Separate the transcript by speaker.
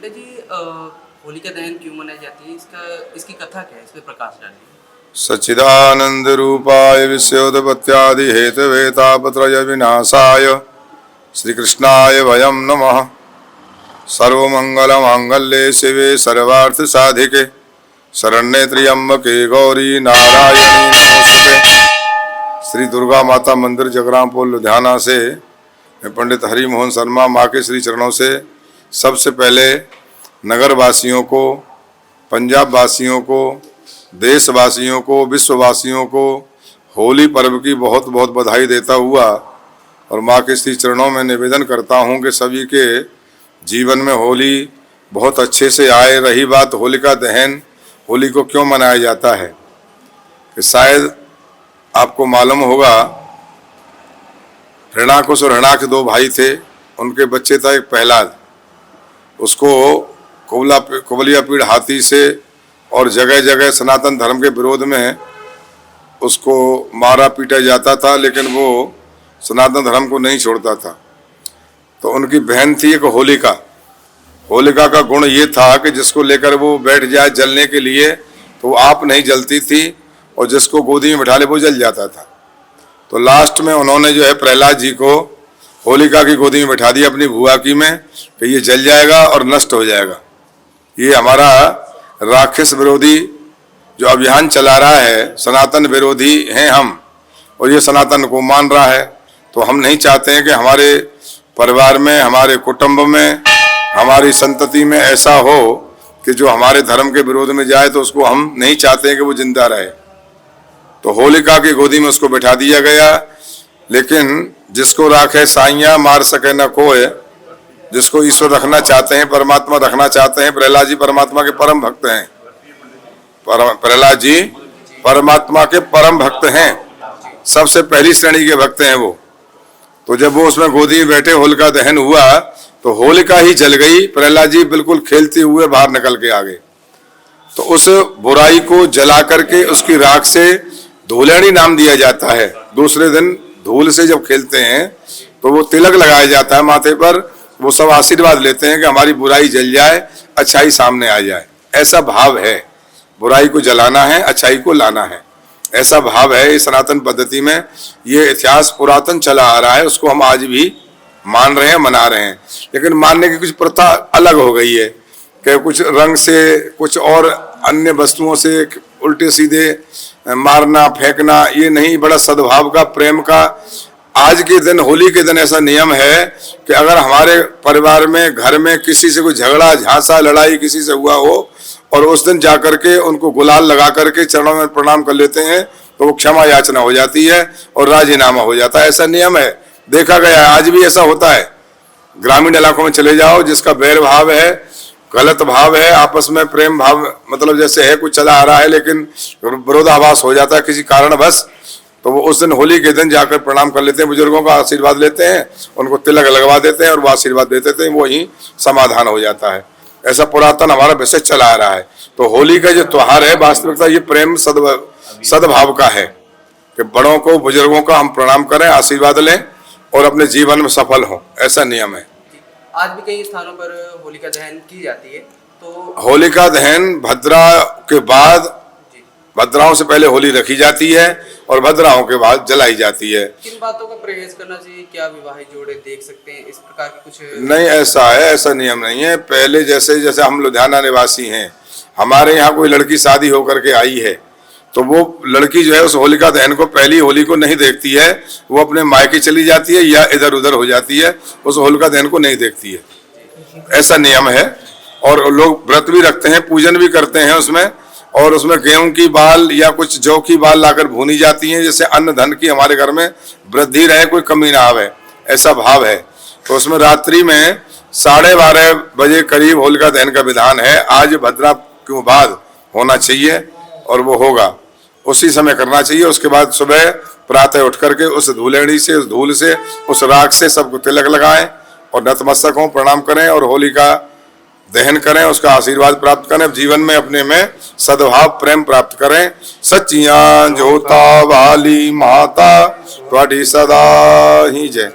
Speaker 1: पंडित जी होलिका दहन क्यों मनाई जाती है, इसकी कथा क्या है, इस पे प्रकाश डालिए।
Speaker 2: सच्चिदानंद रूपाय विश्वोत्पत्त्यादि हेतवे तापत्रय विनाशाय श्री कृष्णाय वयं नमः। सर्वमंगल मांगल्ये शिवे सर्वार्थ साधिके शरण्ये त्र्यंबके गौरी नारायणी नमोस्तुते। श्री दुर्गा माता मंदिर जगरामपुर लुधियाना से मैं पंडित हरि मोहन शर्मा माँ के श्री चरणों से सबसे पहले नगर वासियों को, पंजाब वासियों को, देशवासियों को, विश्ववासियों को होली पर्व की बहुत बहुत बधाई देता हुआ और माँ के श्री चरणों में निवेदन करता हूँ कि सभी के जीवन में होली बहुत अच्छे से आए। रही बात होलिका दहन, होली को क्यों मनाया जाता है कि शायद आपको मालूम होगा, हिरणाकुश और हिरणाक्ष दो भाई थे, उनके बच्चे था एक प्रहलाद। उसको कुबलिया पीड़ हाथी से और जगह जगह सनातन धर्म के विरोध में उसको मारा पीटा जाता था, लेकिन वो सनातन धर्म को नहीं छोड़ता था। तो उनकी बहन थी एक होलिका। होलिका का गुण ये था कि जिसको लेकर वो बैठ जाए जलने के लिए तो वो आप नहीं जलती थी, और जिसको गोदी में बिठा ले वो जल जाता था। तो लास्ट में उन्होंने जो है प्रहलाद जी को होलिका की गोदी में बिठा दिया अपनी बुआ की में कि ये जल जाएगा और नष्ट हो जाएगा। ये हमारा राक्षस विरोधी जो अभियान चला रहा है, सनातन विरोधी हैं हम, और ये सनातन को मान रहा है। तो हम नहीं चाहते हैं कि हमारे परिवार में, हमारे कुटुंब में, हमारी संतति में ऐसा हो कि जो हमारे धर्म के विरोध में जाए, तो उसको हम नहीं चाहते हैं कि वो जिंदा रहे। तो होलिका की गोदी में उसको बैठा दिया गया। लेकिन जिसको राखे साइया मार सके न कोय, जिसको ईश्वर रखना चाहते हैं, परमात्मा रखना चाहते हैं। प्रहलाद जी परमात्मा के परम भक्त हैं। प्रहलाद जी परमात्मा के परम भक्त हैं, सबसे पहली श्रेणी के भक्त हैं वो। तो जब वो उसमें गोदी में बैठे, होलिका दहन हुआ तो होलिका ही जल गई। प्रहलाद जी बिल्कुल खेलते हुए बाहर निकल के आ गए। तो उस बुराई को जला करके उसकी राख से धूलेणी नाम दिया जाता है। दूसरे दिन धूल से जब खेलते हैं तो वो तिलक लगाया जाता है माथे पर। वो सब आशीर्वाद लेते हैं कि हमारी बुराई जल जाए, अच्छाई सामने आ जाए। ऐसा भाव है, बुराई को जलाना है, अच्छाई को लाना है, ऐसा भाव है इस सनातन पद्धति में। ये इतिहास पुरातन चला आ रहा है, उसको हम आज भी मान रहे हैं, मना रहे हैं। लेकिन मानने की कुछ प्रथा अलग हो गई है कि कुछ रंग से, कुछ और अन्य वस्तुओं से उल्टे सीधे मारना फेंकना, ये नहीं। बड़ा सद्भाव का, प्रेम का। आज के दिन, होली के दिन ऐसा नियम है कि अगर हमारे परिवार में, घर में किसी से कोई झगड़ा झांसा लड़ाई किसी से हुआ हो और उस दिन जाकर के उनको गुलाल लगा करके चरणों में प्रणाम कर लेते हैं तो वो क्षमा याचना हो जाती है और राजीनामा हो जाता है। ऐसा नियम है, देखा गया है, आज भी ऐसा होता है। ग्रामीण इलाकों में चले जाओ, जिसका बैर भाव है, गलत भाव है, आपस में प्रेम भाव मतलब जैसे है कुछ चला आ रहा है, लेकिन विरोधाभास हो जाता है किसी कारणवश, तो वो उस दिन होली के दिन जाकर प्रणाम कर लेते हैं, बुजुर्गों का आशीर्वाद लेते हैं, उनको तिलक लगवा देते हैं और वो आशीर्वाद देते थे, वो ही समाधान हो जाता है। ऐसा पुरातन हमारा विषय चला आ रहा है। तो होली का जो त्योहार है, वास्तविकता ये प्रेम सद्भाव का है कि बड़ों को, बुजुर्गों का हम प्रणाम करें, आशीर्वाद लें और अपने जीवन में सफल हों, ऐसा नियम है।
Speaker 1: आज भी कई स्थानों पर होलिका दहन की जाती है। तो
Speaker 2: होलिका दहन भद्रा के बाद, भद्राओं से पहले होली रखी जाती है और भद्राओं के बाद जलाई जाती है।
Speaker 1: किन बातों का परहेज करना चाहिए? क्या विवाहित जोड़े देख सकते हैं? इस प्रकार की कुछ
Speaker 2: नहीं, ऐसा है, ऐसा नियम नहीं है। पहले जैसे जैसे हम लुधियाना निवासी हैं, हमारे यहाँ कोई लड़की शादी होकर के आई है तो वो लड़की जो है उस होलिका दहन को, पहली होली को नहीं देखती है, वो अपने मायके चली जाती है या इधर उधर हो जाती है, उस होलिका दहन को नहीं देखती है। ऐसा नियम है। और लोग व्रत भी रखते हैं, पूजन भी करते हैं उसमें, और उसमें गेहूं की बाल या कुछ जौ की बाल लाकर भूनी जाती हैं, जैसे अन्न धन की हमारे घर में वृद्धि रहे, कोई कमी ना आवे, ऐसा भाव है। तो उसमें रात्रि में 12:30 बजे करीब होलिका दहन का विधान है। आज भद्रा के बाद होना चाहिए और वो होगा, उसी समय करना चाहिए। उसके बाद सुबह प्रातः उठ करके उस धूलेणी से, उस धूल से, उस राख से सबको तिलक लगाएं और नतमस्तक हों, प्रणाम करें और होली का दहन करें, उसका आशीर्वाद प्राप्त करें, जीवन में अपने में सद्भाव प्रेम प्राप्त करें। सच्चियां जोता वाली माता त्वाडी सदा ही जय।